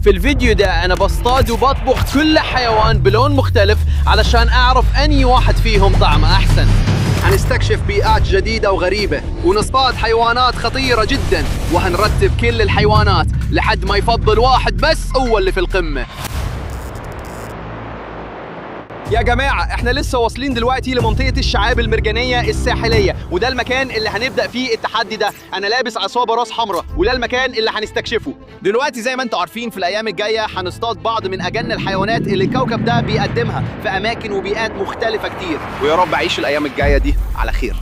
في الفيديو ده أنا بصطاد وبطبخ كل حيوان بلون مختلف علشان أعرف أني واحد فيهم طعمه أحسن. هنستكشف بيئات جديدة وغريبة ونصطاد حيوانات خطيرة جدا، وهنرتب كل الحيوانات لحد ما يفضل واحد بس هو اللي في القمة. يا جماعة احنا لسه واصلين دلوقتي لمنطقة الشعاب المرجانية الساحلية، وده المكان اللي هنبدأ فيه التحدي ده. انا لابس عصابة راس حمراء، وده المكان اللي هنستكشفه دلوقتي. زي ما انتوا عارفين في الايام الجاية هنصطاد بعض من اجن الحيوانات اللي الكوكب ده بيقدمها في اماكن وبيئات مختلفة كتير، ويا رب اعيش الايام الجاية دي على خير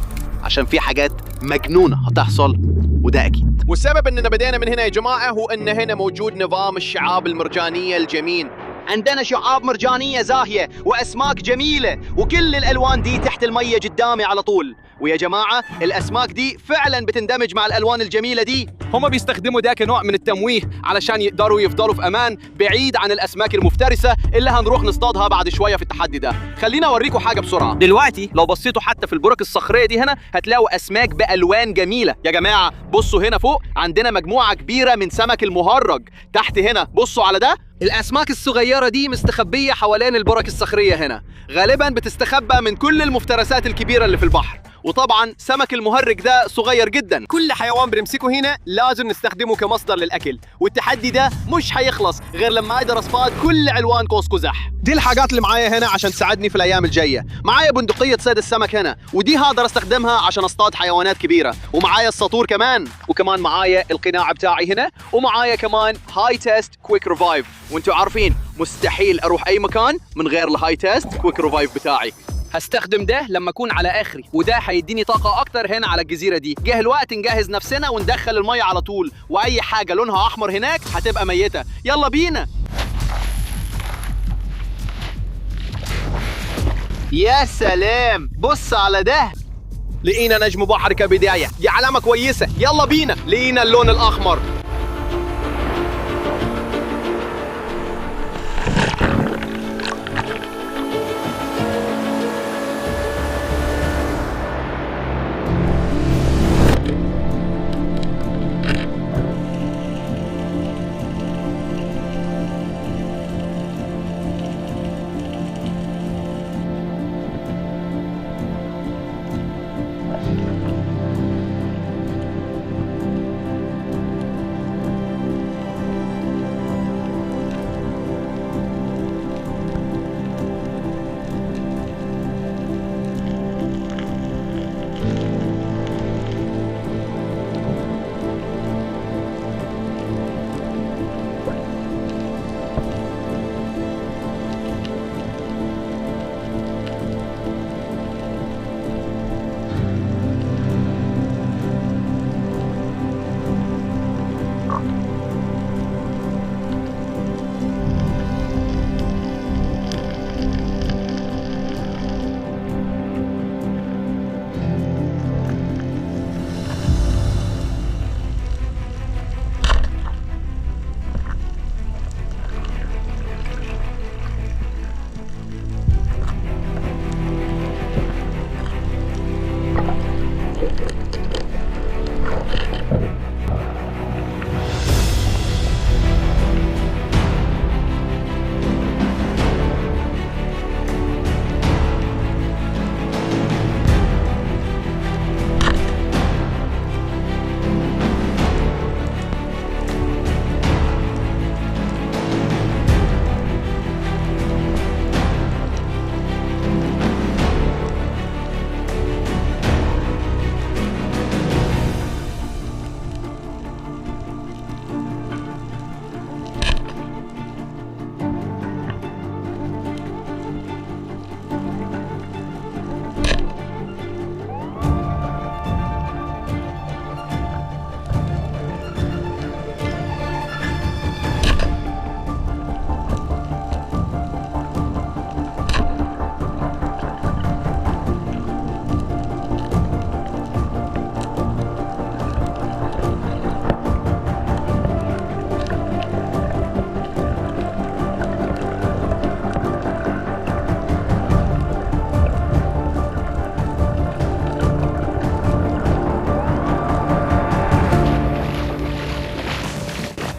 عشان في حاجات مجنونة هتحصل، وده اكيد. والسبب اننا بدينا من هنا يا جماعة هو ان هنا موجود نظام الشعاب المرجانية الجميل. عندنا شعاب مرجانية زاهية وأسماك جميلة، وكل الألوان دي تحت المية قدامي على طول. ويا جماعة الأسماك دي فعلا بتندمج مع الألوان الجميلة دي. هما بيستخدموا ده كنوع من التمويه علشان يقدروا يفضلوا في أمان بعيد عن الأسماك المفترسة اللي هنروح نصطادها بعد شوية في التحدي ده. خلينا أوريكم حاجة بسرعة. دلوقتي لو بصيتوا حتى في البرك الصخرية دي هنا هتلاقوا أسماك بألوان جميلة. يا جماعة بصوا هنا فوق عندنا مجموعة كبيرة من سمك المهرج. تحت هنا بصوا على ده، الأسماك الصغيرة دي مستخبية حوالين البرك الصخرية هنا، غالباً بتستخبى من كل المفترسات الكبيرة اللي في البحر. وطبعاً سمك المهرج ده صغير جداً. كل حيوان بنمسكه هنا لازم نستخدمه كمصدر للأكل، والتحدي ده مش هيخلص غير لما أقدر أصطاد كل علوان قوس قزح. دي الحاجات اللي معايا هنا عشان تساعدني في الأيام الجاية. معايا بندقية صيد السمك هنا، ودي هقدر أستخدمها عشان أصطاد حيوانات كبيرة، ومعايا الساطور كمان، وكمان معايا القناع بتاعي هنا، ومعايا كمان هاي تيست كويك ريفايف. وانتوا عارفين مستحيل أروح أي مكان من غير الهاي تيست كويك ريفايف بتاعي. هستخدم ده لما أكون على آخري، وده هيديني طاقة أكتر هنا على الجزيرة دي. جه الوقت نجهز نفسنا وندخل المية على طول، وأي حاجة لونها أحمر هناك هتبقى ميتة. يلا بينا. يا سلام، بص على ده. لقينا نجم بحر كبداية، دي علامة كويسة. يلا بينا. لقينا اللون الأحمر.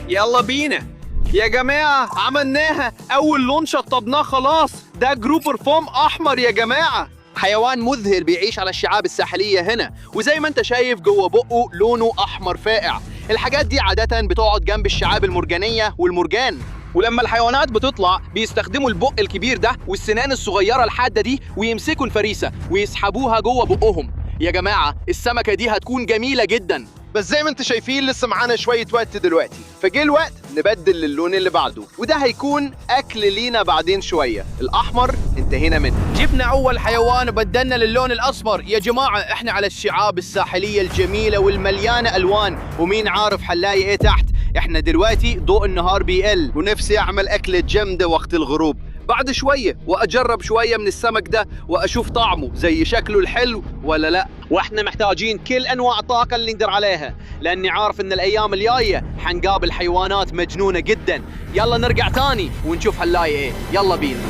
يلا بينا. يا جماعة عملناها، أول لون شطبناه خلاص، ده جروبر فوم أحمر يا جماعة. حيوان مذهل بيعيش على الشعاب الساحلية هنا، وزي ما انت شايف جوه بقه لونه أحمر فاقع. الحاجات دي عادة بتقعد جنب الشعاب المرجانية والمرجان، ولما الحيوانات بتطلع بيستخدموا البق الكبير ده والسنان الصغيرة الحادة دي ويمسكوا الفريسة ويسحبوها جوه بقهم. يا جماعة السمكة دي هتكون جميلة جدا، بس زي ما انت شايفين لسه معانا شوية وقت دلوقتي، فجه الوقت نبدل للون اللي بعده، وده هيكون أكل لينا بعدين شوية. الأحمر انتهينا منه. جبنا أول حيوان وبدلنا للون الأصفر. يا جماعة احنا على الشعاب الساحلية الجميلة والمليانة ألوان، ومين عارف حنلاقي ايه تحت. احنا دلوقتي ضوء النهار بيقل، ونفسي أعمل أكلة جامدة وقت الغروب بعد شوية، وأجرب شوية من السمك ده وأشوف طعمه زي شكله الحلو ولا لا. واحنا محتاجين كل أنواع الطاقة اللي نقدر عليها، لأني عارف إن الأيام الجاية حنقابل حيوانات مجنونة جدا. يلا نرجع تاني ونشوف هنلاقي إيه. يلا بينا.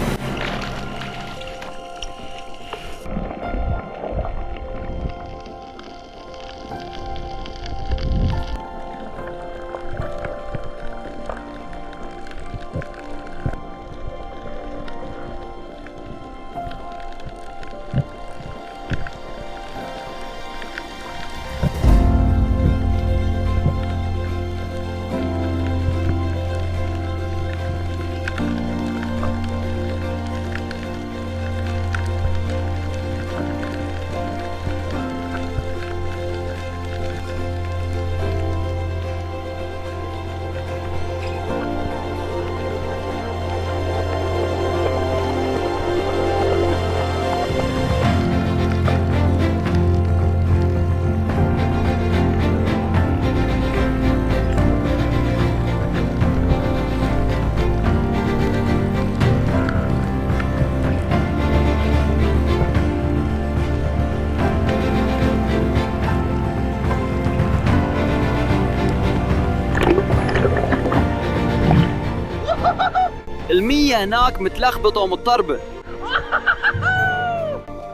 المية هناك متلخبطة ومضطربة.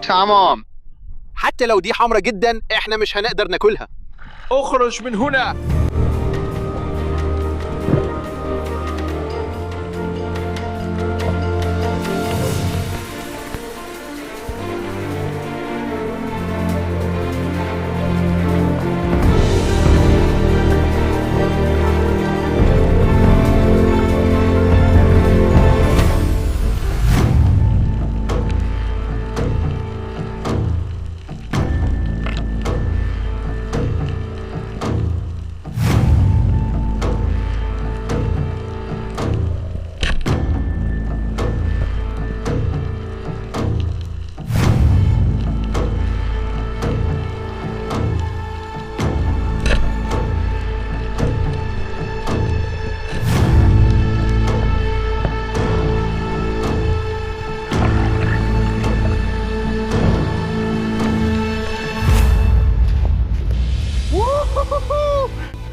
تمام، حتى لو دي حمرة جدا احنا مش هنقدر ناكلها. اخرج من هنا.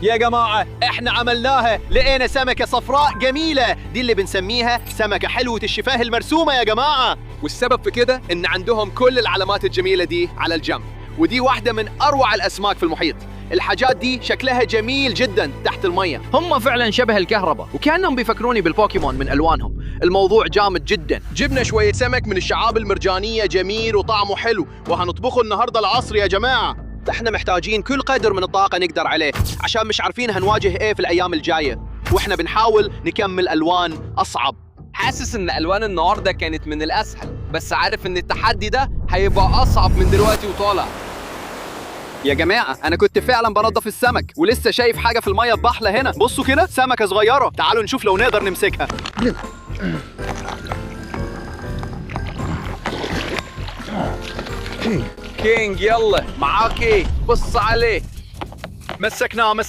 يا جماعة احنا عملناها، لقينا سمكة صفراء جميلة، دي اللي بنسميها سمكة حلوة الشفاه المرسومة يا جماعة. والسبب في كده ان عندهم كل العلامات الجميلة دي على الجنب، ودي واحدة من اروع الاسماك في المحيط. الحاجات دي شكلها جميل جدا تحت المية. هم فعلا شبه الكهرباء، وكأنهم بيفكروني بالبوكيمون من الوانهم. الموضوع جامد جدا. جبنا شوية سمك من الشعاب المرجانية جميل وطعمه حلو، وهنطبخه النهاردة العصر يا جماعة. احنا محتاجين كل قدر من الطاقة نقدر عليه، عشان مش عارفين هنواجه ايه في الايام الجاية، واحنا بنحاول نكمل الوان اصعب. حاسس ان الوان النهارده كانت من الاسهل، بس عارف ان التحدي ده هيبقى اصعب من دلوقتي وطالع. يا جماعة أنا كنت فعلا بنظف السمك، ولسه شايف حاجة في المية الضحلة هنا. بصوا كده، سمكة صغيرة. تعالوا نشوف لو نقدر نمسكها. كينج يلا معاك ايه؟ بص عليه. مسكناه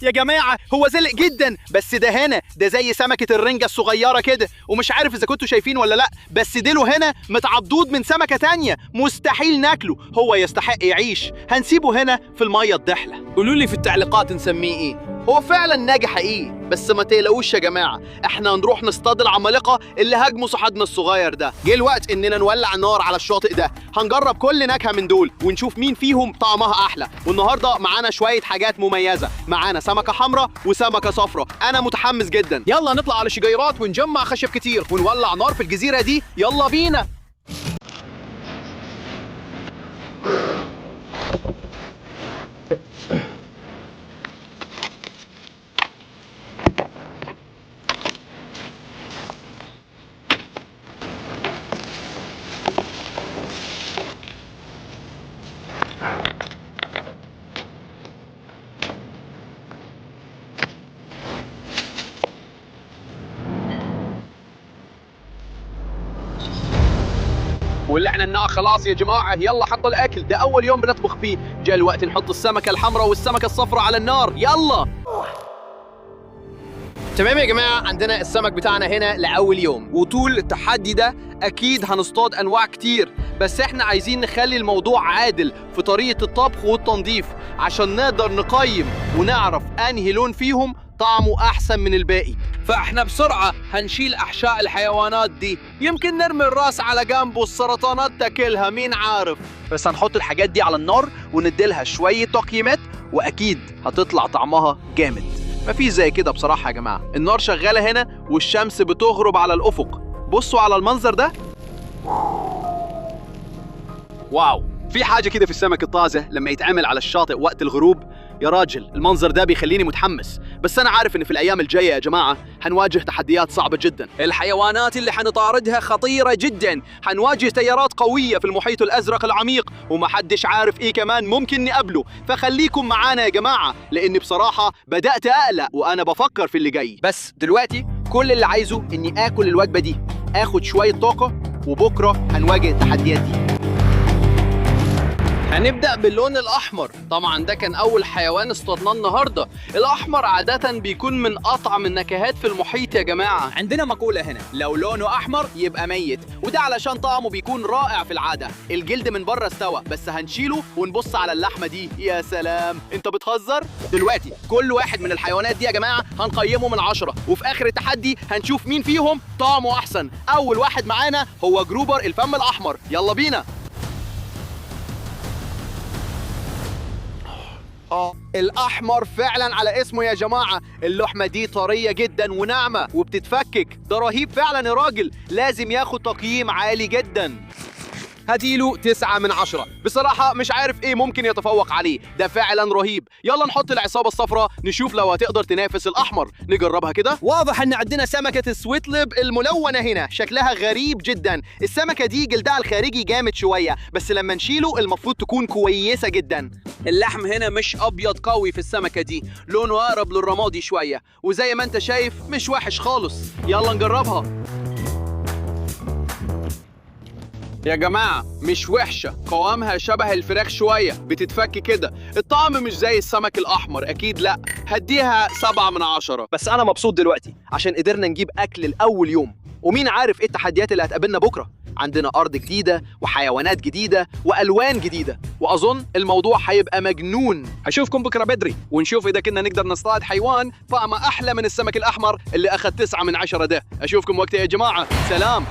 يا جماعة. هو زلق جدا، بس ده هنا ده زي سمكة الرنجة الصغيرة كده، ومش عارف إذا كنتوا شايفين ولا لأ، بس ديله هنا متعضود من سمكة تانية. مستحيل ناكله، هو يستحق يعيش. هنسيبه هنا في المية الضحلة. قولوا لي في التعليقات نسميه إيه. هو فعلا ناجي حقيقي، بس ما تقلقوش يا جماعه، احنا هنروح نصطاد العمالقه اللي هاجموا صحابنا الصغير ده. جه الوقت اننا نولع النار على الشاطئ ده. هنجرب كل نكهه من دول ونشوف مين فيهم طعمها احلى. والنهارده معانا شويه حاجات مميزه، معانا سمكه حمراء وسمكه صفراء. انا متحمس جدا. يلا نطلع على شجيرات ونجمع خشب كتير ونولع نار في الجزيره دي. يلا بينا. ولعنا خلاص يا جماعة، يلا حطوا الأكل، ده أول يوم بنطبخ فيه. جاء الوقت نحط السمكة الحمراء والسمكة الصفراء على النار. يلا. تمام يا جماعة، عندنا السمك بتاعنا هنا لأول يوم، وطول التحدي ده أكيد هنصطاد أنواع كتير، بس إحنا عايزين نخلي الموضوع عادل في طريقة الطبخ والتنظيف عشان نقدر نقيم ونعرف أنهي لون فيهم طعمه أحسن من الباقي. فإحنا بسرعة هنشيل أحشاء الحيوانات دي، يمكن نرمي الراس على جنب والسرطانات تاكلها، مين عارف. بس هنحط الحاجات دي على النار ونديلها شوية تقييمات، وأكيد هتطلع طعمها جامد. مفيش زي كده بصراحة يا جماعة. النار شغالة هنا والشمس بتغرب على الأفق. بصوا على المنظر ده. واو، في حاجة كده في السمك الطازة لما يتعمل على الشاطئ وقت الغروب. يا راجل المنظر ده بيخليني متحمس، بس أنا عارف إن في الأيام الجاية يا جماعة هنواجه تحديات صعبة جدا. الحيوانات اللي حنطاردها خطيرة جدا، حنواجه تيارات قوية في المحيط الأزرق العميق، ومحدش عارف إيه كمان ممكن نقابله. فخليكم معانا يا جماعة، لأني بصراحة بدأت أقلق وأنا بفكر في اللي جاي. بس دلوقتي كل اللي عايزه إني آكل الوجبة دي، آخد شوية طاقة، وبكرة هنواجه التحديات دي. هنبدأ باللون الأحمر. طبعا ده كان أول حيوان اصطادناه النهاردة. الأحمر عادة بيكون من أطعم النكهات في المحيط يا جماعة. عندنا مقولة هنا، لو لونه أحمر يبقى ميت، وده علشان طعمه بيكون رائع في العادة. الجلد من بره استوى، بس هنشيله ونبص على اللحمة دي. يا سلام، أنت بتهزر؟ دلوقتي كل واحد من الحيوانات دي يا جماعة هنقيمه من 10، وفي آخر التحدي هنشوف مين فيهم طعمه أحسن. أول واحد معانا هو جروبر الفم الأحمر. يلا بينا. الأحمر فعلا على اسمه يا جماعة. اللحمة دي طرية جدا وناعمة وبتتفكك. ده رهيب فعلا يا راجل، لازم ياخد تقييم عالي جدا. هديله 9 من 10. بصراحة مش عارف ايه ممكن يتفوق عليه، ده فعلا رهيب. يلا نحط العصابة الصفراء نشوف لو هتقدر تنافس الأحمر. نجربها كده. واضح ان عندنا سمكة السويتلب الملونة هنا، شكلها غريب جدا. السمكة دي جلدها الخارجي جامد شوية، بس لما نشيله المفروض تكون كويسة جدا. اللحم هنا مش أبيض قوي في السمكة دي، لونه أقرب للرمادي شوية، وزي ما انت شايف مش وحش خالص. يلا نجربها يا جماعة. مش وحشة، قوامها شبه الفراخ شوية، بتتفك كده. الطعم مش زي السمك الأحمر أكيد، لأ. هديها 7 من 10. بس أنا مبسوط دلوقتي عشان قدرنا نجيب أكل الأول يوم، ومين عارف إيه التحديات اللي هتقابلنا بكرة. عندنا أرض جديدة وحيوانات جديدة وألوان جديدة، وأظن الموضوع هيبقى مجنون. هشوفكم بكرة بدري ونشوف إذا كنا نقدر نصطاد حيوان طعمه أحلى من السمك الأحمر اللي أخذ 9 من 10 ده. أشوفكم وقتها يا جماعة، سلام.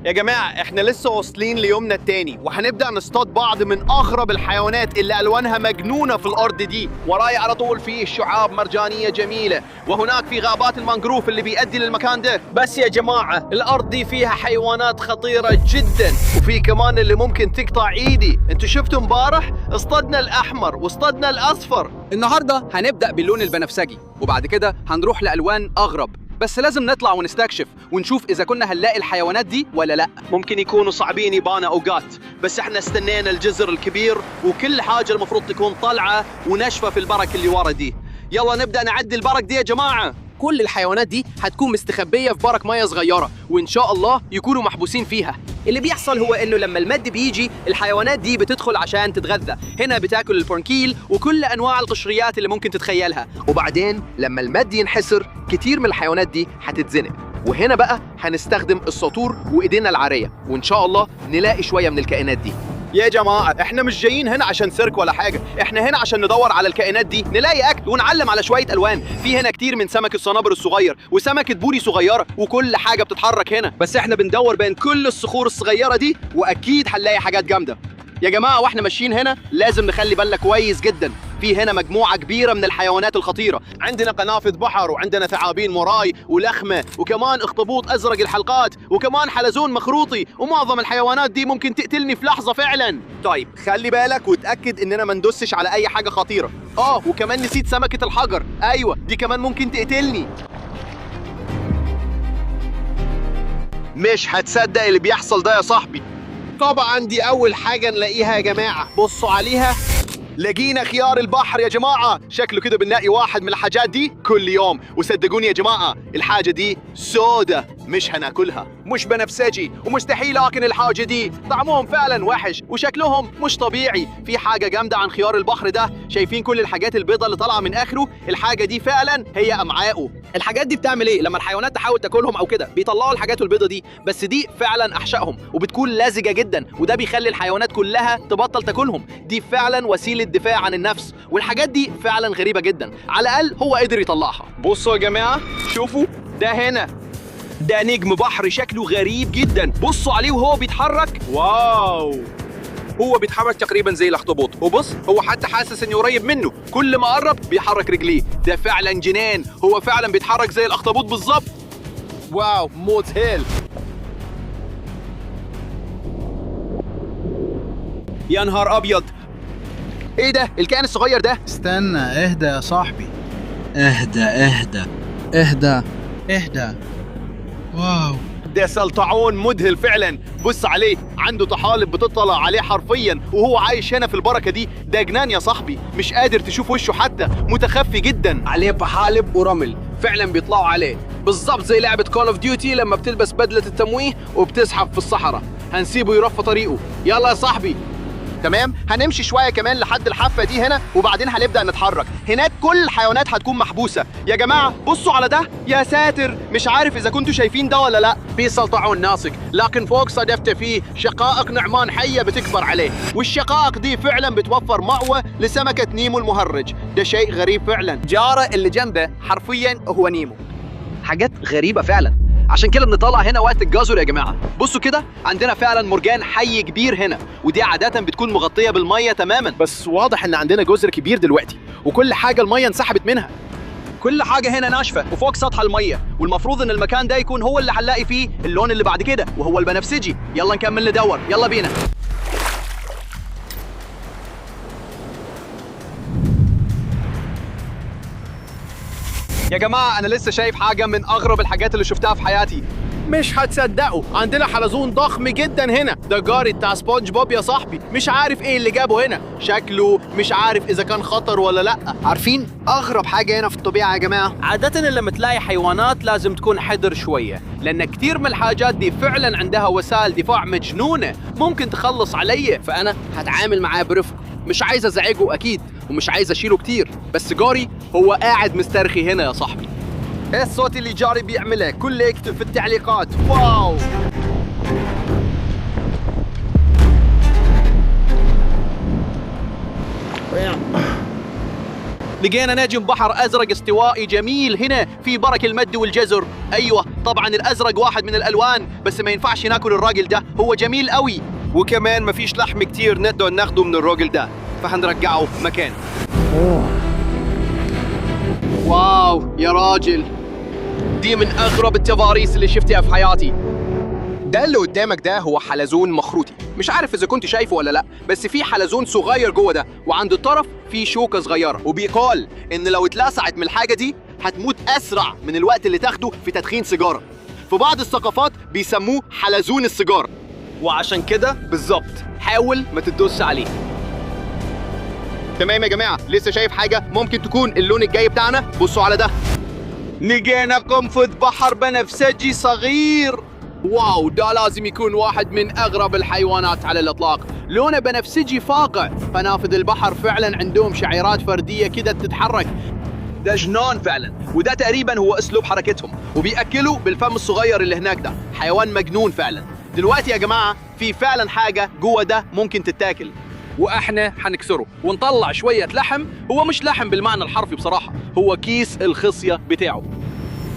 يا جماعة احنا لسه واصلين ليومنا التاني، وهنبدأ نصطاد بعض من أغرب الحيوانات اللي ألوانها مجنونة في الأرض دي. وراي على طول في شعاب مرجانية جميلة، وهناك في غابات المانجروف اللي بيؤدي للمكان ده. بس يا جماعة الأرض دي فيها حيوانات خطيرة جدا، وفي كمان اللي ممكن تقطع إيدي. انتوا شفتوا امبارح اصطادنا الأحمر واصطادنا الأصفر. النهاردة هنبدأ باللون البنفسجي، وبعد كده هنروح لألوان أغرب. بس لازم نطلع ونستكشف ونشوف إذا كنا هنلاقي الحيوانات دي ولا لأ. ممكن يكونوا صعبين يبانا أوقات، بس احنا استنينا الجزر الكبير وكل حاجة المفروض تكون طالعة وناشفة في البرك اللي ورا دي. يلا نبدأ نعدي البرك دي يا جماعة. كل الحيوانات دي هتكون مستخبية في برك مية صغيرة، وإن شاء الله يكونوا محبوسين فيها. اللي بيحصل هو إنه لما المد بيجي الحيوانات دي بتدخل عشان تتغذى. هنا بتاكل البرونكيل وكل أنواع القشريات اللي ممكن تتخيلها، وبعدين لما المد ينحسر كتير من الحيوانات دي هتتزنق. وهنا بقى هنستخدم الساطور وإيدينا العارية، وإن شاء الله نلاقي شوية من الكائنات دي. يا جماعة احنا مش جايين هنا عشان سيرك ولا حاجة، احنا هنا عشان ندور على الكائنات دي، نلاقي اكل ونعلم على شوية الوان. في هنا كتير من سمك الصنابر الصغير وسمكة بوري صغيرة وكل حاجة بتتحرك هنا، بس احنا بندور بين كل الصخور الصغيرة دي واكيد هنلاقي حاجات جامدة. يا جماعة واحنا ماشيين هنا لازم نخلي بالنا كويس جدا، في هنا مجموعة كبيرة من الحيوانات الخطيرة، عندنا قنافذ بحر وعندنا ثعابين موراي ولخمة وكمان اخطبوط ازرق الحلقات وكمان حلزون مخروطي، ومعظم الحيوانات دي ممكن تقتلني في لحظة فعلا. طيب خلي بالك وتأكد اننا ما ندوسش على اي حاجة خطيرة. وكمان نسيت سمكة الحجر، ايوه دي كمان ممكن تقتلني. مش هتصدق اللي بيحصل ده يا صاحبي. طبعا دي اول حاجة نلاقيها يا جماعة، بصوا عليها، لقينا خيار البحر يا جماعة. شكله كده بنلاقي واحد من الحاجات دي كل يوم، وصدقوني يا جماعة الحاجة دي سودة مش هناكلها، مش بنفسجي ومستحيل اكل الحاجة دي، طعمهم فعلا وحش وشكلهم مش طبيعي. في حاجة جامدة عن خيار البحر ده، شايفين كل الحاجات البيضة اللي طالعة من اخره؟ الحاجة دي فعلا هي امعائه. الحاجات دي بتعمل ايه لما الحيوانات تحاول تاكلهم او كده؟ بيطلعوا الحاجات البيضة دي، بس دي فعلا احشائهم وبتكون لزجة جدا، وده بيخلي الحيوانات كلها تبطل تاكلهم. دي فعلا وسيلة دفاع عن النفس، والحاجات دي فعلا غريبة جدا، على الاقل هو قدر يطلعها. بصوا يا جماعة، شوفوا ده هنا، ده نجم بحر شكله غريب جدا، بصوا عليه وهو بيتحرك، واو، هو بيتحرك تقريبا زي الاخطبوط، وبص هو حتى حاسس انه قريب منه، كل ما قرب بيحرك رجليه، ده فعلا جنان، هو فعلا بيتحرك زي الاخطبوط بالظبط. واو مذهل. يا نهار ابيض، ايه ده الكائن الصغير ده؟ استنى، اهدى يا صاحبي. اهدى. واو، ده سلطعون مذهل فعلا، بص عليه، عنده طحالب بتطلع عليه حرفيا وهو عايش هنا في البركة دي، ده جنان يا صاحبي، مش قادر تشوف وشه حتى، متخفي جدا، عليه طحالب ورمل فعلا بيطلعوا عليه، بالظبط زي لعبة كول اوف ديوتي لما بتلبس بدلة التمويه وبتزحف في الصحراء. هنسيبه يرفع طريقه، يلا يا صاحبي. تمام، هنمشي شويه كمان لحد الحافه دي هنا وبعدين هنبدا نتحرك. هناك كل الحيوانات هتكون محبوسه. يا جماعه بصوا على ده، يا ساتر، مش عارف اذا كنتوا شايفين ده ولا لا، في سلطعون ناسك، لكن فوق صادفت فيه شقائق نعمان حيه بتكبر عليه، والشقائق دي فعلا بتوفر مأوى لسمكه نيمو المهرج. ده شيء غريب فعلا، جاره اللي جنبه حرفيا هو نيمو. حاجات غريبه فعلا، عشان كده بنطلع هنا وقت الجزر يا جماعه. بصوا كده، عندنا فعلا مرجان حي كبير هنا، ودي عاده بتكون مغطيه بالميه تماما، بس واضح ان عندنا جزر كبير دلوقتي وكل حاجه الميه انسحبت منها، كل حاجه هنا ناشفه وفوق سطح الميه، والمفروض ان المكان ده يكون هو اللي هنلاقي فيه اللون اللي بعد كده وهو البنفسجي. يلا نكمل ندور، يلا بينا. يا جماعة أنا لسه شايف حاجة من أغرب الحاجات اللي شفتها في حياتي، مش هتصدقوا، عندنا حلزون ضخم جدا هنا، ده جاري بتاع سبونج بوب يا صاحبي، مش عارف ايه اللي جابه هنا، شكله مش عارف اذا كان خطر ولا لا. عارفين اغرب حاجة هنا في الطبيعة يا جماعة؟ عادة لما تلاقي حيوانات لازم تكون حذر شوية، لان كتير من الحاجات دي فعلا عندها وسائل دفاع مجنونة ممكن تخلص علي، فانا هتعامل معاه برفق، مش عايز ازعجه اكيد ومش عايز اشيله كتير، بس جاري هو قاعد مسترخي هنا يا صاحبي. ايه الصوت اللي جاري بيعمله؟ كله يكتب في التعليقات. واو، لقينا نجم بحر ازرق استوائي جميل هنا في برك المد والجزر. ايوه طبعا الازرق واحد من الالوان، بس ما ينفعش ناكل الراجل ده، هو جميل قوي، وكمان ما فيش لحم كتير نقدر ناخده من الراجل ده، فهنرجعه مكانه. واو يا راجل، دي من أغرب التضاريس اللي شفتها في حياتي. ده اللي قدامك ده هو حلزون مخروطي، مش عارف إذا كنت شايفه ولا لأ، بس في حلزون صغير جوه ده، وعند الطرف في شوكة صغيرة، وبيقال إن لو اتلسعت من الحاجة دي هتموت أسرع من الوقت اللي تاخده في تدخين سيجارة. في بعض الثقافات بيسموه حلزون السيجارة، وعشان كده بالظبط حاول ما تدوس عليه. تمام يا جماعة، لسه شايف حاجة ممكن تكون اللون الجاي بتاعنا؟ بصوا على ده، لقينا قنفذ بحر بنفسجي صغير. واو، ده لازم يكون واحد من أغرب الحيوانات على الإطلاق، لونه بنفسجي فاقع. قنافذ البحر فعلا عندهم شعيرات فردية كده تتحرك، ده جنان فعلا، وده تقريبا هو أسلوب حركتهم، وبيأكلوا بالفم الصغير اللي هناك ده، حيوان مجنون فعلا. دلوقتي يا جماعة في فعلا حاجة جوه ده ممكن تتاكل، واحنا هنكسره ونطلع شوية لحم. هو مش لحم بالمعنى الحرفي بصراحة، هو كيس الخصية بتاعه.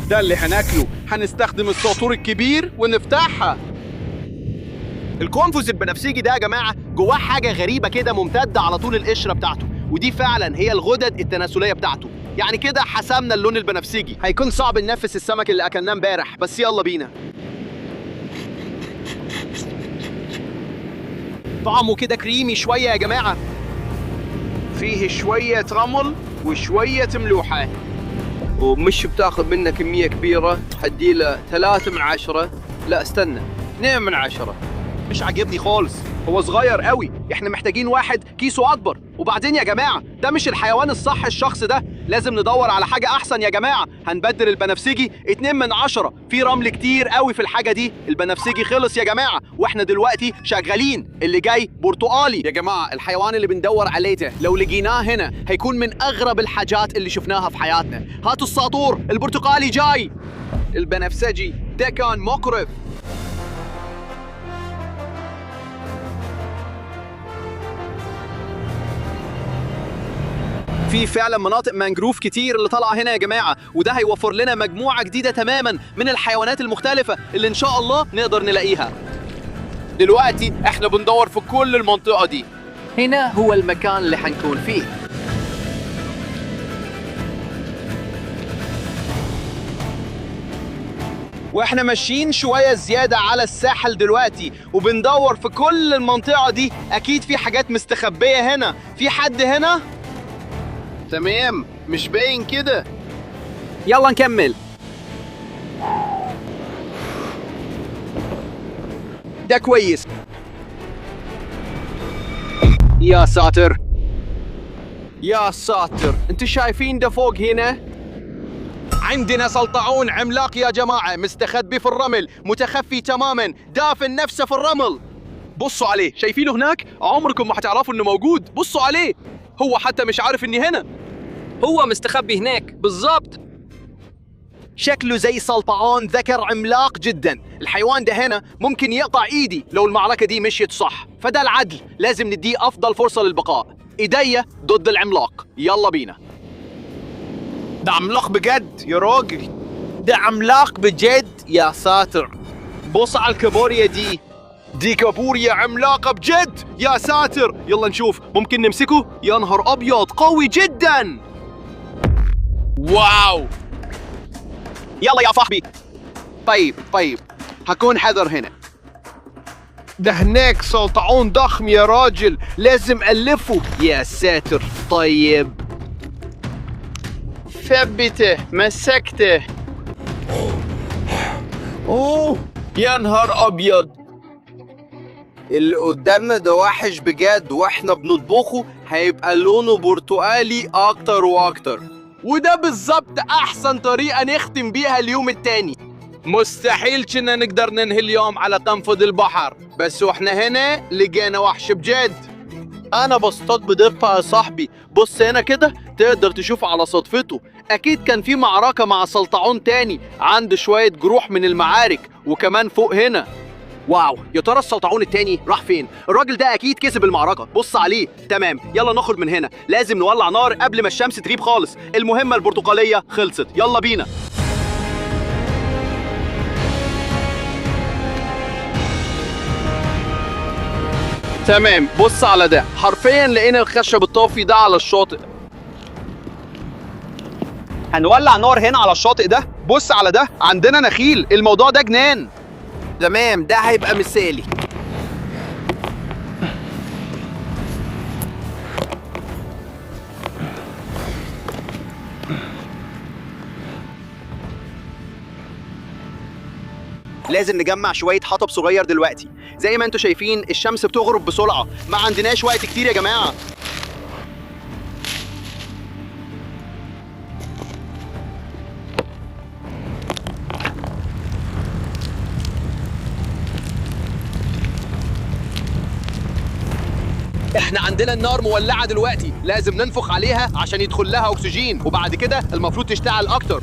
ده اللي هناكله. هنستخدم الساطور الكبير ونفتحها. القنفذ البنفسجي ده يا جماعة جواه حاجة غريبة كده ممتدة على طول القشرة بتاعته، ودي فعلا هي الغدد التناسلية بتاعته. يعني كده حسمنا اللون البنفسجي. هيكون صعب ننفس السمك اللي أكلناه امبارح، بس يلا بينا. طعمه كده كريمي شوية يا جماعة، فيه شوية رمل وشوية ملوحة، ومش بتاخذ منه كمية كبيرة. حديله 3 من 10. لا استنى، 2 من 10. مش عاجبني خالص، هو صغير قوي. احنا محتاجين واحد كيسه اكبر. وبعدين يا جماعه ده مش الحيوان الصح الشخص ده، لازم ندور على حاجه احسن يا جماعه. هنبدل البنفسجي 2 من 10. في رمل كتير قوي في الحاجه دي. البنفسجي خلص يا جماعه واحنا دلوقتي شغالين. اللي جاي برتقالي. يا جماعه الحيوان اللي بندور عليه ده لو لقيناه هنا هيكون من اغرب الحاجات اللي شفناها في حياتنا. هاتوا الساطور، البرتقالي جاي. البنفسجي ده كان مقرف. في فعلا مناطق مانجروف كتير اللي طالعه هنا يا جماعه، وده هيوفر لنا مجموعه جديده تماما من الحيوانات المختلفه اللي ان شاء الله نقدر نلاقيها. دلوقتي احنا بندور في كل المنطقه دي. هنا هو المكان اللي حنكون فيه. واحنا ماشيين شويه زياده على الساحل دلوقتي وبندور في كل المنطقه دي. اكيد في حاجات مستخبيه هنا. في حد هنا؟ تمام، مش باين كده. يلا نكمل. ده كويس. يا ساتر يا ساتر، انتوا شايفين ده فوق هنا؟ عندنا سلطعون عملاق يا جماعة، مستخبي في الرمل، متخفي تماما، دافن نفسه في الرمل. بصوا عليه، شايفينه هناك؟ عمركم ما هتعرفوا انه موجود. بصوا عليه، هو حتى مش عارف اني هنا. هو مستخبي هناك بالضبط. شكله زي سلطعون ذكر عملاق جدا. الحيوان ده هنا ممكن يقطع ايدي لو المعركة دي مشيت صح، فده العدل، لازم نديه افضل فرصة للبقاء. ايديا ضد العملاق، يلا بينا. ده عملاق بجد يا راجل، ده عملاق بجد. يا ساتر، بص على الكابوريا دي كابوريا عملاقة بجد. يا ساتر، يلا نشوف ممكن نمسكه. يا نهار ابيض، قوي جدا. واو، يلا يا صاحبي. طيب هكون حذر هنا. ده هناك سلطعون ضخم يا راجل، لازم ألفه. يا ساتر، طيب ثبته، مسكته. اوه يا نهار ابيض، اللي قدامنا ده وحش بجد، واحنا بنطبخه هيبقى لونه برتقالي اكتر واكتر. وده بالظبط احسن طريقة نختم بيها اليوم التاني. مستحيل كنا نقدر ننهي اليوم على قنفذ البحر، بس واحنا هنا لقينا وحش بجد. انا بصطاد بدقة يا صاحبي، بص هنا كده تقدر تشوف على صدفته. اكيد كان في معركة مع سلطعون تاني، عنده شوية جروح من المعارك، وكمان فوق هنا. واو، يا ترى السلطعون التاني راح فين؟ الراجل ده اكيد كسب المعركة، بص عليه. تمام، يلا نخرج من هنا، لازم نولع نار قبل ما الشمس تغيب خالص. المهمة البرتقالية خلصت، يلا بينا. تمام، بص على ده، حرفيا لقينا الخشب الطافي ده على الشاطئ. هنولع نار هنا على الشاطئ ده. بص على ده، عندنا نخيل، الموضوع ده جنان. تمام، ده هيبقى مثالي. لازم نجمع شوية حطب صغير دلوقتي. زي ما انتوا شايفين الشمس بتغرب بسرعة، ما عندناش وقت كتير يا جماعة. احنا عندنا النار مولعة دلوقتي، لازم ننفخ عليها عشان يدخل لها اكسجين، وبعد كده المفروض تشتعل اكتر.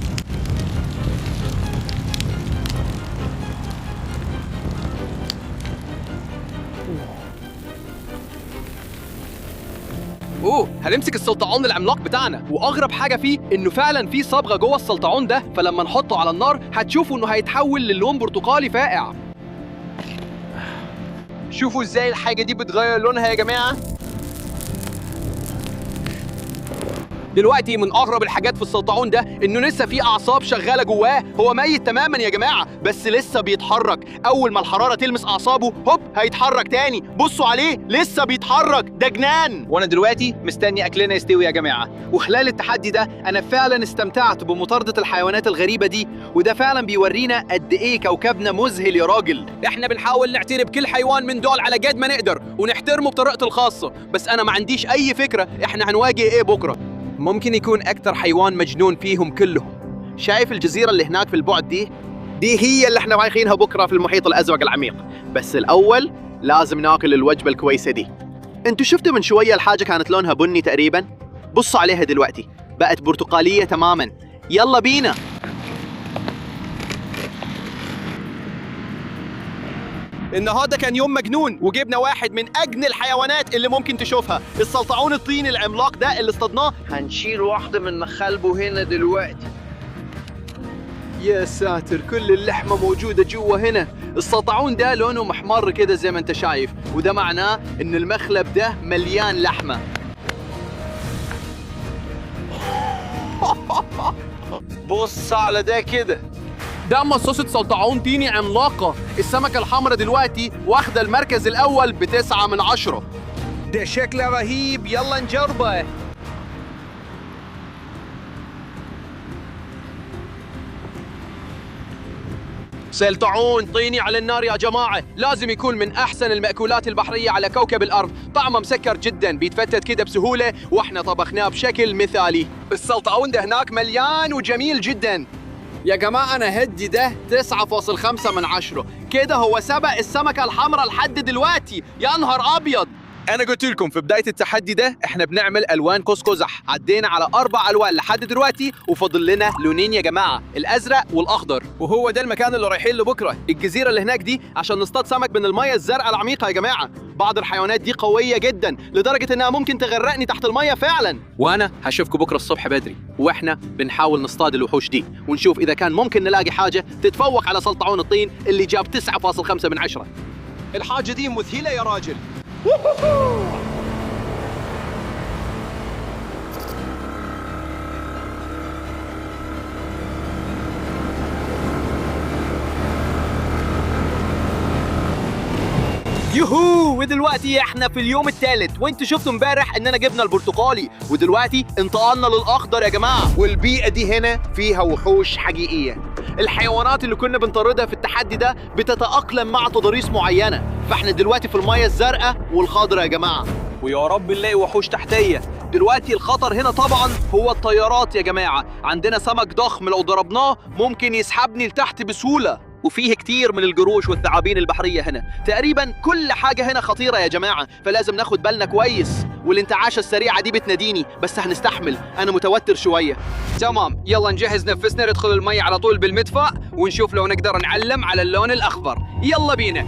هنمسك السلطعون العملاق بتاعنا، واغرب حاجه فيه انه فعلا في صبغه جوه السلطعون ده، فلما نحطه على النار هتشوفوا انه هيتحول للون برتقالي فاقع. شوفوا ازاي الحاجه دي بتغير لونها يا جماعه. دلوقتي من اغرب الحاجات في السلطعون ده انه لسه في اعصاب شغاله جواه، هو ميت تماما يا جماعه بس لسه بيتحرك. اول ما الحراره تلمس اعصابه هوب هيتحرك تاني. بصوا عليه لسه بيتحرك، ده جنان. وانا دلوقتي مستني اكلنا يستوي يا جماعه. وخلال التحدي ده انا فعلا استمتعت بمطارده الحيوانات الغريبه دي، وده فعلا بيورينا قد ايه كوكبنا مذهل يا راجل. احنا بنحاول نعتني بكل حيوان من دول على قد ما نقدر ونحترمه بطريقته الخاصه، بس انا ما عنديش اي فكره احنا هنواجه ايه بكره. ممكن يكون أكتر حيوان مجنون فيهم كلهم. شايف الجزيرة اللي هناك في البعد دي هي اللي احنا رايحينها بكرة في المحيط الأزرق العميق. بس الأول لازم ناكل الوجبة الكويسة دي. انتوا شفتوا من شوية الحاجة كانت لونها بني تقريبا؟ بصوا عليها دلوقتي بقت برتقالية تماما. يلا بينا. النهارده كان يوم مجنون، وجبنا واحد من أجن الحيوانات اللي ممكن تشوفها، السلطعون الطيني العملاق ده اللي اصطدناه. هنشيل واحدة من مخالبه هنا دلوقتي. يا ساتر، كل اللحمة موجودة جوا هنا. السلطعون ده لونه محمر كده زي ما انت شايف، وده معناه ان المخلب ده مليان لحمة. بص على ده كده، ده مصاصة سلطعون طيني عملاقة. السمكة الحمراء دلوقتي واخدة المركز الأول ب9 من 10. ده شكله رهيب، يلا نجربه. سلطعون طيني على النار يا جماعة، لازم يكون من أحسن المأكولات البحرية على كوكب الأرض. طعمه مسكر جدا، بيتفتت كده بسهولة، وإحنا طبخناه بشكل مثالي. السلطعون ده هناك مليان وجميل جدا يا جماعة. أنا هدي ده 9.5 من 10. كده هو سبق السمكة الحمراء لحد دلوقتي. يا نهار أبيض. أنا قلت لكم في بداية التحدي ده إحنا بنعمل ألوان قوس قزح. عدينا على 4 ألوان لحد دلوقتي، وفضل لنا لونين يا جماعة، الأزرق والأخضر. وهو ده المكان اللي رايحين له بكرة، الجزيرة اللي هناك دي، عشان نصطاد سمك من المية الزرقاء العميقة يا جماعة. بعض الحيوانات دي قوية جدا لدرجة إنها ممكن تغرقني تحت المية فعلا. وأنا هشوفكم بكرة الصبح بدري، وإحنا بنحاول نصطاد الوحوش دي، ونشوف إذا كان ممكن نلاقي حاجة تتفوق على سلطعون الطين اللي جاب 9.5 من 10. الحاجة دي مذهلة يا راجل. يوهو، ودلوقتي احنا في اليوم الثالث، وانتوا شفتوا امبارح اننا جبنا البرتقالي، ودلوقتي انتقلنا للاخضر يا جماعه. والبيئه دي هنا فيها وحوش حقيقيه. الحيوانات اللي كنا بنطاردها في التحدي ده بتتاقلم مع تضاريس معينه، فاحنا دلوقتي في الميه الزرقاء والخضراء يا جماعه. ويا رب نلاقي وحوش تحتيه. دلوقتي الخطر هنا طبعا هو الطيارات يا جماعه. عندنا سمك ضخم لو ضربناه ممكن يسحبني لتحت بسهوله، وفيه كتير من القروش والثعابين البحرية هنا. تقريبا كل حاجة هنا خطيرة يا جماعة، فلازم ناخد بالنا كويس. والانتعاشة السريعة دي بتناديني، بس هنستحمل، أنا متوتر شوية. تمام، يلا نجهز نفسنا، ندخل المية على طول بالمدفأ، ونشوف لو نقدر نعلم على اللون الأخضر. يلا بينا.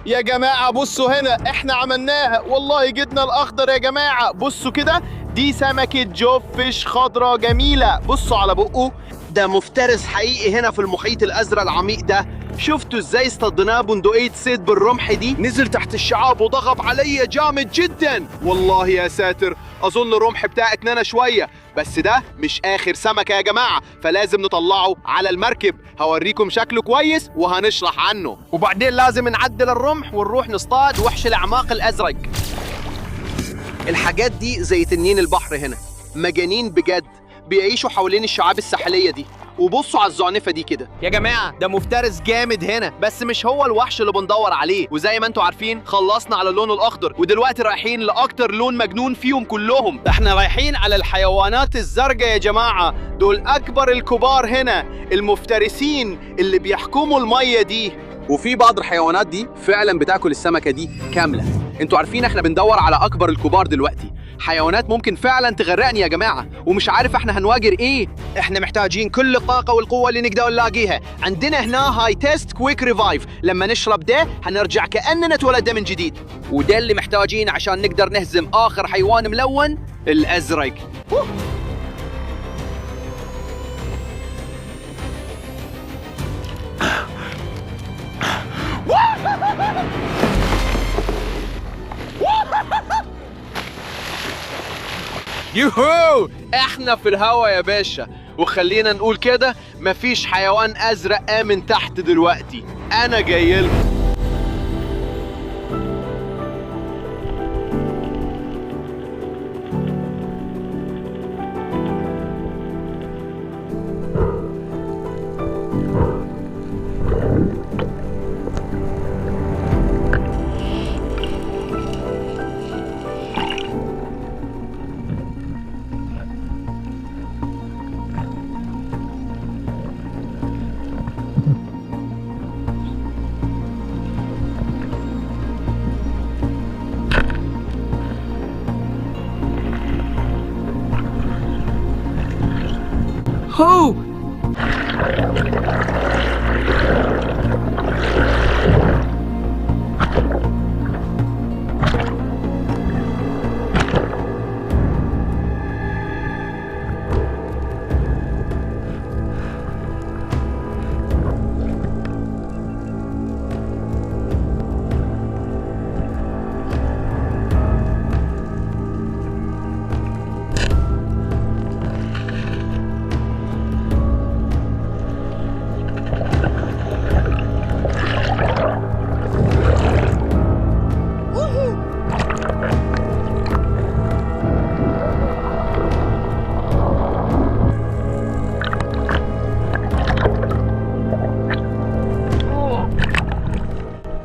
يا جماعة بصوا هنا، احنا عملناها والله، جبنا الاخضر يا جماعة. بصوا كده، دي سمكة جوفش خضراء جميلة. بصوا على بقه، ده مفترس حقيقي هنا في المحيط الازرق العميق ده. شفتوا ازاي اصطدناه بندقية صيد بالرمح دي؟ نزل تحت الشعاب وضغط عليا جامد جدا. والله يا ساتر، اظن الرمح بتاعك نانا شوية، بس ده مش اخر سمكة يا جماعة، فلازم نطلعه على المركب. هوريكم شكله كويس وهنشرح عنه، وبعدين لازم نعدل الرمح ونروح نصطاد وحش الاعماق الازرق. الحاجات دي زي تنين البحر هنا، مجانين بجد، بيعيشوا حوالين الشعاب الساحلية دي. وبصوا على الزعنفة دي كده يا جماعة، ده مفترس جامد هنا، بس مش هو الوحش اللي بندور عليه. وزي ما انتوا عارفين خلصنا على اللون الأخضر، ودلوقتي رايحين لأكتر لون مجنون فيهم كلهم. احنا رايحين على الحيوانات الزرقاء يا جماعة. دول أكبر الكبار هنا، المفترسين اللي بيحكموا المية دي. وفي بعض الحيوانات دي فعلا بتاكل السمكة دي كاملة. انتوا عارفين احنا بندور على أكبر الكبار دلوقتي، حيوانات ممكن فعلا تغرقني يا جماعة، ومش عارف احنا هنواجه ايه. احنا محتاجين كل الطاقة والقوة اللي نقدر نلاقيها. عندنا هنا هاي تيست كويك ريفايف، لما نشرب ده هنرجع كأننا اتولدنا من جديد. وده اللي محتاجين عشان نقدر نهزم آخر حيوان ملون، الأزرق. يوهو، احنا في الهوا يا باشا. وخلينا نقول كده، مفيش حيوان ازرق امن تحت دلوقتي. انا جاي لكم. هو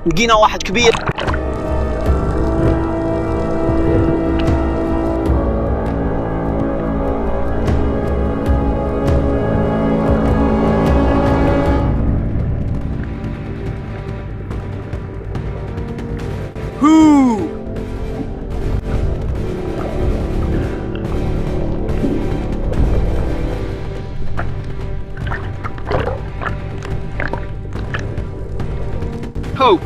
لقينا واحد كبير. هو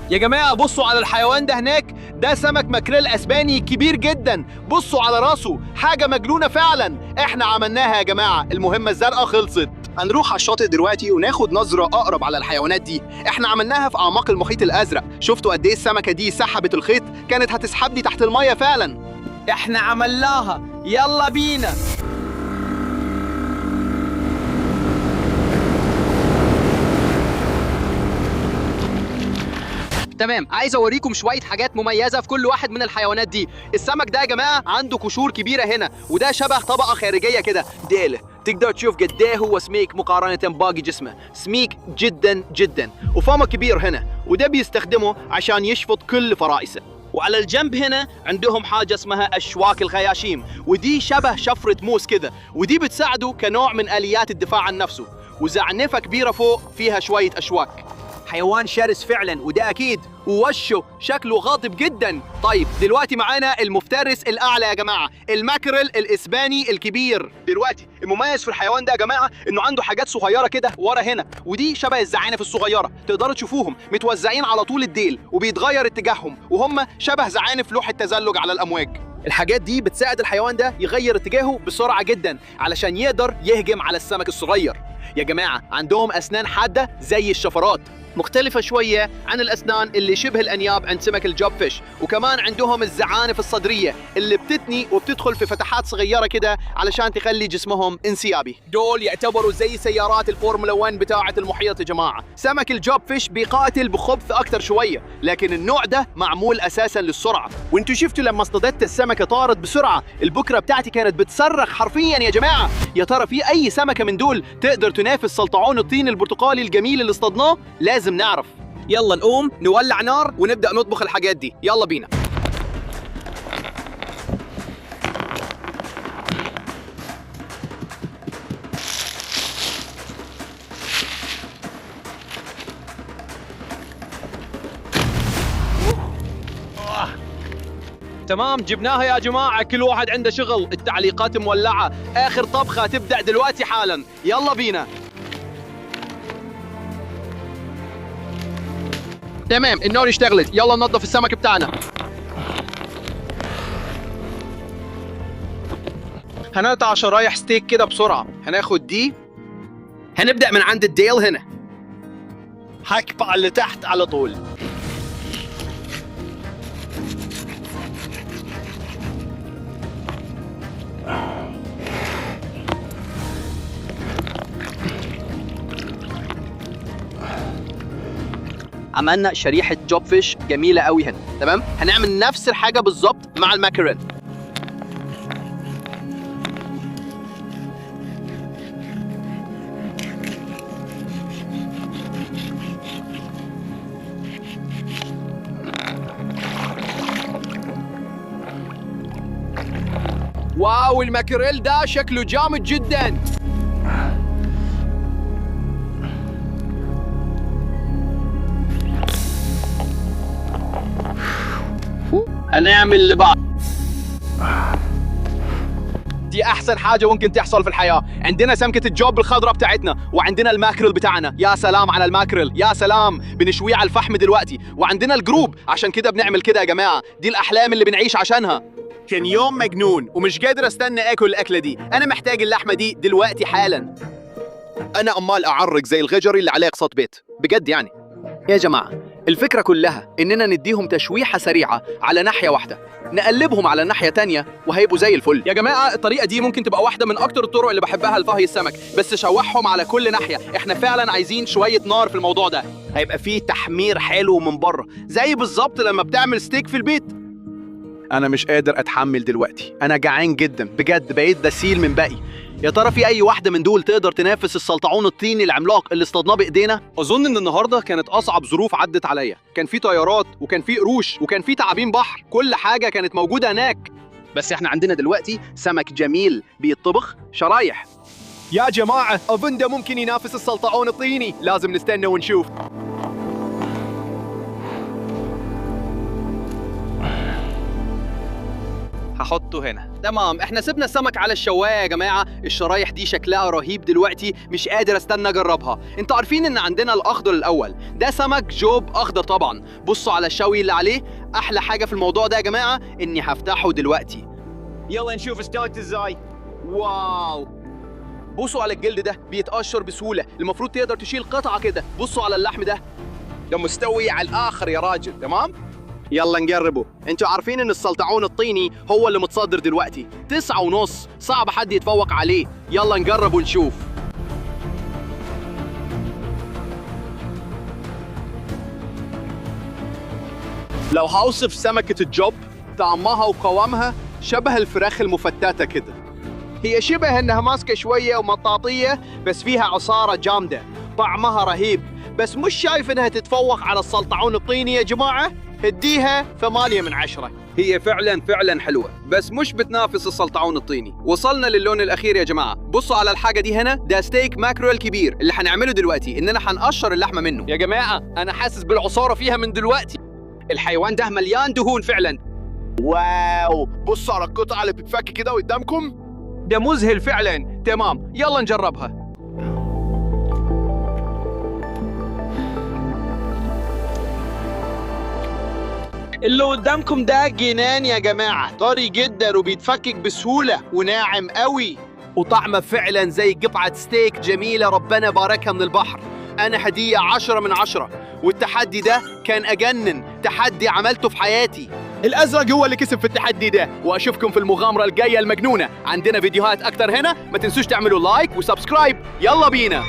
يا جماعة بصوا على الحيوان ده هناك، ده سمك ماكريل اسباني كبير جدا. بصوا على راسه، حاجة مجنونة فعلا. احنا عملناها يا جماعة، المهمة الزرقاء خلصت. هنروح على الشاطئ دلوقتي وناخد نظرة أقرب على الحيوانات دي. احنا عملناها في أعماق المحيط الأزرق. شفتوا قد إيه السمكة دي سحبت الخيط؟ كانت هتسحبني تحت المية فعلا. احنا عملناها، يلا بينا. تمام، عايز اوريكم شويه حاجات مميزه في كل واحد من الحيوانات دي. السمك ده يا جماعه عنده قشور كبيره هنا، وده شبه طبقه خارجيه كده. ديله تقدر تشوف قد ايه هو سميك مقارنه باقي جسمه، سميك جدا جدا، وفمه كبير هنا، وده بيستخدمه عشان يشفط كل فرائسه. وعلى الجنب هنا عندهم حاجه اسمها اشواك الخياشيم، ودي شبه شفره موس كده، ودي بتساعده كنوع من اليات الدفاع عن نفسه. وزعنفه كبيره فوق فيها شويه اشواك. حيوان شرس فعلا وده اكيد، ووشه شكله غاضب جدا. طيب دلوقتي معانا المفترس الاعلى يا جماعه، الماكريل الاسباني الكبير. دلوقتي المميز في الحيوان ده يا جماعه انه عنده حاجات صغيره كده ورا هنا، ودي شبه الزعانف الصغيره، تقدروا تشوفوهم متوزعين على طول الديل وبيتغير اتجاههم، وهم شبه زعانف لوح التزلج على الامواج. الحاجات دي بتساعد الحيوان ده يغير اتجاهه بسرعه جدا علشان يقدر يهجم على السمك الصغير. يا جماعه عندهم اسنان حاده زي الشفرات، مختلفة شوية عن الأسنان اللي شبه الأنياب عند سمك الجوب فيش، وكمان عندهم الزعانف الصدرية اللي بتتني وبتدخل في فتحات صغيرة كده علشان تخلي جسمهم انسيابي. دول يعتبروا زي سيارات الفورمولا 1 بتاعة المحيط يا جماعة. سمك الجوب فيش بيقاتل بخبث أكتر شوية، لكن النوع ده معمول أساساً للسرعة. وانتوا شفتوا لما اصطدت السمكة طارت بسرعة، البكرة بتاعتي كانت بتصرخ حرفياً يا جماعة. يا ترى في أي سمكة من دول تقدر تنافس سلطعون الطين البرتقالي الجميل اللي اصطدناه؟ لازم نعرف. يلا نقوم نولع نار ونبدأ نطبخ الحاجات دي، يلا بينا. تمام جبناها يا جماعة، كل واحد عنده شغل، التعليقات مولعة، آخر طبخة تبدأ دلوقتي حالا، يلا بينا. تمام النار اشتغلت، يلا ننظف السمك بتاعنا. هنقطع شرايح ستيك كده بسرعة، هناخد دي، هنبدأ من عند الديل هنا، هقطع اللي تحت على طول. عملنا شريحة جوب فيش جميلة قوي هنا، تمام؟ هنعمل نفس الحاجة بالظبط مع الماكريل. واو الماكريل ده شكله جامد جدا. هنعمل اللي بعد. دي احسن حاجه ممكن تحصل في الحياه. عندنا سمكه الجوب الخضراء بتاعتنا، وعندنا الماكريل بتاعنا. يا سلام على الماكريل، يا سلام، بنشويه على الفحم دلوقتي. وعندنا الجروب، عشان كده بنعمل كده يا جماعه، دي الاحلام اللي بنعيش عشانها. كان يوم مجنون ومش قادر استنى اكل الاكله دي. انا محتاج اللحمه دي دلوقتي حالا. انا امال اعرق زي الغجري اللي عليه قصة بيت بجد يعني. يا جماعه الفكرة كلها إننا نديهم تشويحة سريعة على ناحية واحدة، نقلبهم على ناحية تانية وهيبقوا زي الفل. يا جماعة الطريقة دي ممكن تبقى واحدة من أكتر الطرق اللي بحبها لفهي السمك، بس شوحهم على كل ناحية. إحنا فعلا عايزين شوية نار في الموضوع ده، هيبقى فيه تحمير حلو من بره زي بالظبط لما بتعمل ستيك في البيت. أنا مش قادر أتحمل دلوقتي، أنا جعان جدا بجد، بقيت بسيل من باقي. يا ترى في أي واحدة من دول تقدر تنافس السلطعون الطيني العملاق اللي اصطادناه بإيدينا؟ أظن إن النهاردة كانت أصعب ظروف عدت عليا، كان في طيارات وكان في قروش وكان في تعابين بحر، كل حاجة كانت موجودة هناك. بس إحنا عندنا دلوقتي سمك جميل بيطبخ شرايح. يا جماعة أظن ده ممكن ينافس السلطعون الطيني، لازم نستنى ونشوف. هحطه هنا. تمام احنا سيبنا السمك على الشوايه يا جماعه، الشرايح دي شكلها رهيب دلوقتي، مش قادر استنى اجربها. انتوا عارفين ان عندنا الاخضر الاول، ده سمك جوب اخضر طبعا. بصوا على الشوي اللي عليه. احلى حاجه في الموضوع ده يا جماعه اني هفتحه دلوقتي. يلا نشوف استوت ازاي. واو بصوا على الجلد ده، بيتقشر بسهوله، المفروض تقدر تشيل قطعه كده. بصوا على اللحم ده مستوي على الاخر يا راجل. تمام يلا نجربه. انتوا عارفين ان السلطعون الطيني هو اللي متصدر دلوقتي 9.5، صعب حد يتفوق عليه. يلا نجرب ونشوف. لو هوصف سمكة الجوب، طعمها وقوامها شبه الفراخ المفتتة كده. هي شبه انها ماسكة شوية ومطاطية، بس فيها عصارة جامدة، طعمها رهيب، بس مش شايف انها تتفوق على السلطعون الطيني يا جماعة. اديها 8 من 10. هي فعلا حلوة، بس مش بتنافس السلطعون الطيني. وصلنا للون الأخير يا جماعة. بصوا على الحاجة دي هنا، ده ستيك ماكريل كبير. اللي هنعمله دلوقتي إننا هنقشر اللحمة منه. يا جماعة أنا حاسس بالعصارة فيها من دلوقتي. الحيوان ده مليان دهون فعلا. واو، بصوا على القطعة اللي بتتفك كده قدامكم. ده مذهل فعلا. تمام، يلا نجربها. اللي قدامكم ده جنان يا جماعة، طري جدا وبيتفكك بسهولة وناعم قوي، وطعمه فعلا زي قطعة ستيك جميلة ربنا باركها من البحر. أنا هدية 10 من 10، والتحدي ده كان أجنن تحدي عملته في حياتي. الأزرق هو اللي كسب في التحدي ده، وأشوفكم في المغامرة الجاية المجنونة. عندنا فيديوهات أكتر هنا، ما تنسوش تعملوا لايك وسبسكرايب. يلا بينا.